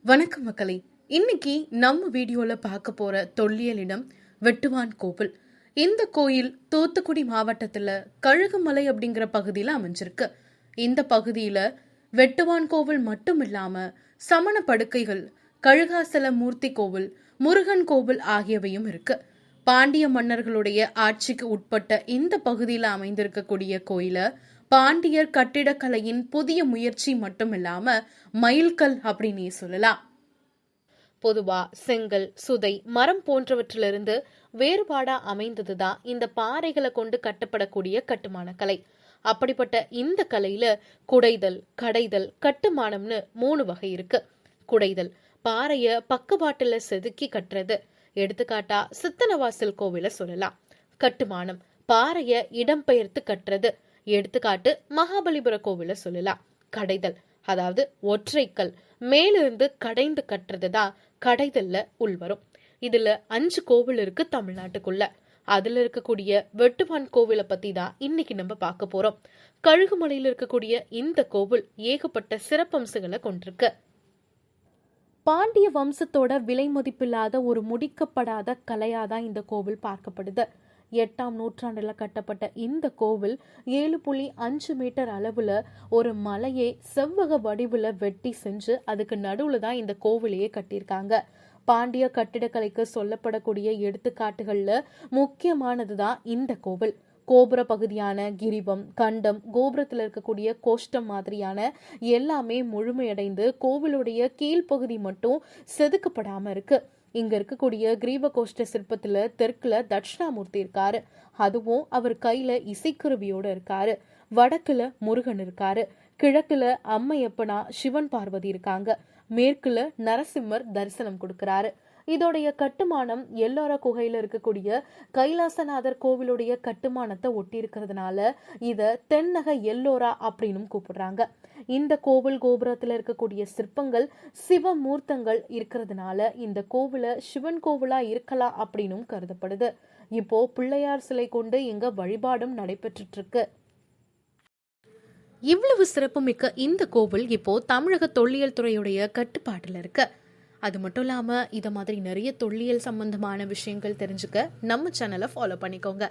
வணக்கம் மக்களே. இன்னைக்கு நம்ம வீடியோல பார்க்க போற தொல்லியல் இடம் வெட்டுவான் கோவில். இந்த கோயில் தூத்துக்குடி மாவட்டத்துல கழுகுமலை அப்படிங்கிற பகுதியில அமைஞ்சிருக்கு. இந்த பகுதியில வெட்டுவான் கோவில் மட்டும் இல்லாம சமண படுக்கைகள், கழுகாசல மூர்த்தி கோவில், முருகன் கோவில் ஆகியவையும் இருக்கு. பாண்டிய மன்னர்களுடைய ஆட்சிக்கு உட்பட்ட இந்த பகுதியில அமைந்திருக்கக்கூடிய கோயில பாண்டியர் கட்டிடக்கலையின் புதிய முயற்சி மட்டும் இல்லாம மைல்கல் அப்படின்னே சொல்லலாம். பொதுவா செங்கல், சுதை, மரம் போன்றவற்றிலிருந்து வேறுபாடா அமைந்ததுதான் இந்த பாறைகளை கொண்டு கட்டப்படக்கூடிய கட்டுமான கலை. அப்படிப்பட்ட இந்த கலையில குடைதல், கடைதல், கட்டுமானம்னு 3 வகை இருக்கு. குடைதல் பாறைய பக்கவாட்டுல செதுக்கி கட்டுறது. எடுத்துக்காட்டா சித்தனவாசல் கோவில சொல்லலாம். கட்டுமானம் பாறைய இடம்பெயர்த்து கட்டுறது. எடுத்துக்காட்டு மகாபலிபுர கோவில சொல்லலாம். கடைதல் அதாவது ஒற்றைக்கல் மேலிருந்து கடைந்து கட்டுறதுதான் கடைதல்ல உள்வரும். இதுல 5 கோவில் இருக்கு தமிழ்நாட்டுக்குள்ள. அதுல இருக்கக்கூடிய வெட்டுவான் கோவிலை பத்தி தான் இன்னைக்கு நம்ம பார்க்க போறோம். கழுகுமலையில இருக்கக்கூடிய இந்த கோவில் ஏகப்பட்ட சிறப்பம்சங்களை கொண்டிருக்கு. பாண்டிய வம்சத்தோட விலை மதிப்பில்லாத ஒரு முடிக்கப்படாத கலையாதான் இந்த கோவில் பார்க்கப்படுது. 8ஆம் நூற்றாண்டுல கட்டப்பட்ட இந்த கோவில் 7.5 மீட்டர் அளவுல ஒரு மலையை செவ்வக வடிவுல வெட்டி செஞ்சு அதுக்கு நடுவுல தான் இந்த கோவிலையே கட்டியிருக்காங்க. பாண்டிய கட்டிடக்கலைக்கு சொல்லப்படக்கூடிய எடுத்துக்காட்டுகள்ல முக்கியமானதுதான் இந்த கோவில். கோபுர பகுதியான கிரிவம், கண்டம், கோபுரத்தில் இருக்கக்கூடிய கோஷ்டம் மாதிரியான எல்லாமே முழுமையடைந்து கோவிலுடைய கீழ்ப்பகுதி மட்டும் செதுக்கப்படாம இருக்கு. இங்க இருக்கக்கூடிய கிரீவ கோஷ்ட சிற்பத்துல தெற்குல தட்சிணாமூர்த்தி இருக்காரு. அதுவும் அவர் கையில இசைக்குருவியோட இருக்காரு. வடக்குல முருகன் இருக்காரு. கிழக்குல அம்மையப்பனா சிவன் பார்வதி இருக்காங்க. மேற்குல நரசிம்மர் தரிசனம் கொடுக்கிறாரு. இதோடைய கட்டுமானம் எல்லோரா குகையில இருக்கக்கூடிய கைலாசநாதர் கோவிலுடைய கட்டுமானத்தை ஒட்டி இருக்கிறதுனால இத தென்னக எல்லோரா அப்படின்னு கூப்பிடுறாங்க. இந்த கோவில் கோபுரத்துல இருக்கக்கூடிய சிற்பங்கள் சிவமூர்த்தங்கள் இருக்கிறதுனால இந்த கோவில சிவன் கோவிலா இருக்கலாம் அப்படின்னும் கருதப்படுது. இப்போ பிள்ளையார் சிலை கொண்டு இங்க வழிபாடும் நடைபெற்றுட்டு இருக்கு. இவ்வளவு சிறப்புமிக்க இந்த கோவில் இப்போ தமிழக தொல்லியல் துறையுடைய கட்டுப்பாட்டுல இருக்கு. அது மட்டும் இல்லாம இத மாதிரி நிறைய தொல்லியல் சம்பந்தமான விஷயங்கள் தெரிஞ்சுக்க நம்ம சேனலை ஃபாலோ பண்ணிக்கோங்க.